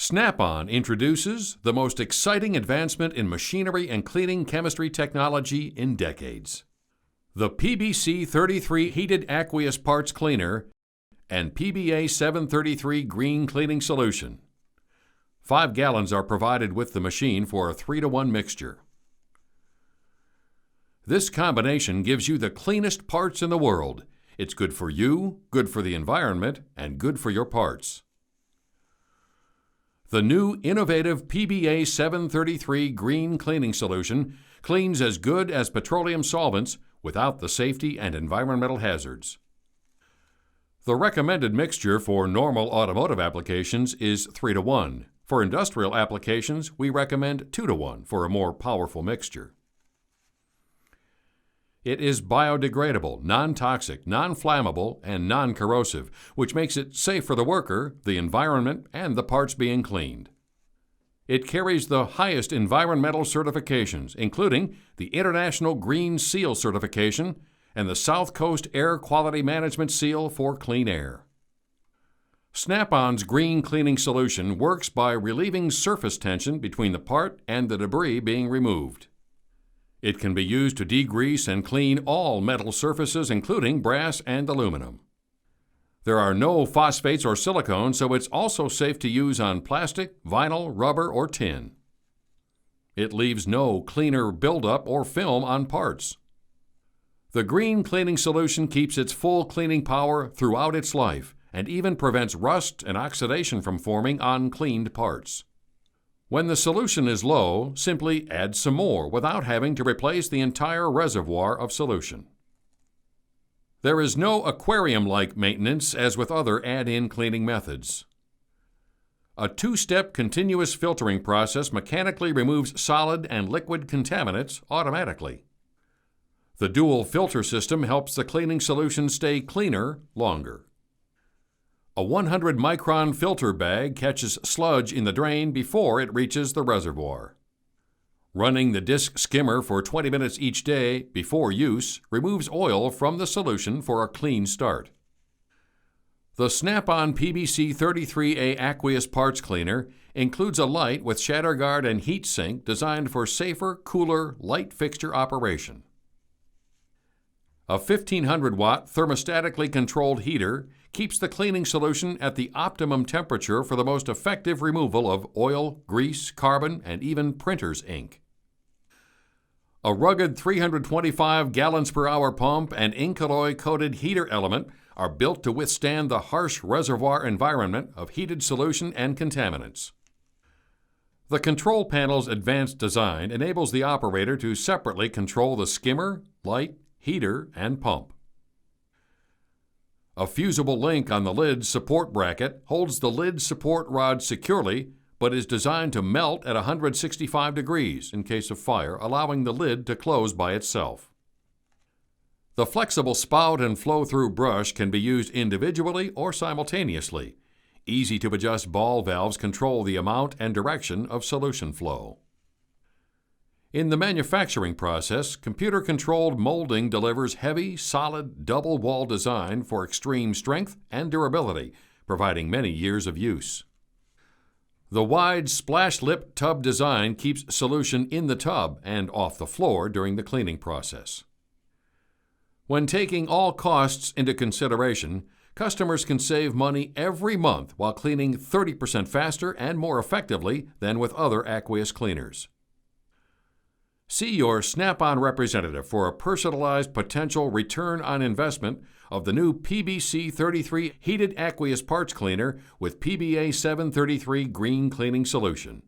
Snap-on introduces the most exciting advancement in machinery and cleaning chemistry technology in decades. The PBC33 Heated Aqueous Parts Cleaner and PBA733 Green Cleaning Solution. 5 gallons are provided with the machine for a 3-to-1 mixture. This combination gives you the cleanest parts in the world. It's good for you, good for the environment, and good for your parts. The new innovative PBA733 Green Cleaning Solution cleans as good as petroleum solvents without the safety and environmental hazards. The recommended mixture for normal automotive applications is 3-to-1. For industrial applications, we recommend 2-to-1 for a more powerful mixture. It is biodegradable, non-toxic, non-flammable, and non-corrosive, which makes it safe for the worker, the environment, and the parts being cleaned. It carries the highest environmental certifications, including the International Green Seal certification and the South Coast Air Quality Management Seal for clean air. Snap-on's Green Cleaning Solution works by relieving surface tension between the part and the debris being removed. It can be used to degrease and clean all metal surfaces, including brass and aluminum. There are no phosphates or silicones, so it's also safe to use on plastic, vinyl, rubber, or tin. It leaves no cleaner buildup or film on parts. The Green Cleaning Solution keeps its full cleaning power throughout its life and even prevents rust and oxidation from forming on cleaned parts. When the solution is low, simply add some more without having to replace the entire reservoir of solution. There is no aquarium-like maintenance as with other add-in cleaning methods. A 2-step continuous filtering process mechanically removes solid and liquid contaminants automatically. The dual filter system helps the cleaning solution stay cleaner longer. A 100-micron filter bag catches sludge in the drain before it reaches the reservoir. Running the disc skimmer for 20 minutes each day before use removes oil from the solution for a clean start. The Snap-on PBC33A Aqueous Parts Cleaner includes a light with shatter guard and heat sink designed for safer, cooler, light fixture operation. A 1500-watt thermostatically controlled heater keeps the cleaning solution at the optimum temperature for the most effective removal of oil, grease, carbon, and even printer's ink. A rugged 325 gallons per hour pump and ink alloy-coated heater element are built to withstand the harsh reservoir environment of heated solution and contaminants. The control panel's advanced design enables the operator to separately control the skimmer, light, heater, and pump. A fusible link on the lid support bracket holds the lid support rod securely, but is designed to melt at 165 degrees in case of fire, allowing the lid to close by itself. The flexible spout and flow-through brush can be used individually or simultaneously. Easy-to-adjust ball valves control the amount and direction of solution flow. In the manufacturing process, computer-controlled molding delivers heavy, solid, double-wall design for extreme strength and durability, providing many years of use. The wide splash lip tub design keeps solution in the tub and off the floor during the cleaning process. When taking all costs into consideration, customers can save money every month while cleaning 30% faster and more effectively than with other aqueous cleaners. See your Snap-on representative for a personalized potential return on investment of the new PBC33 Heated Aqueous Parts Cleaner with PBA733 Green Cleaning Solution.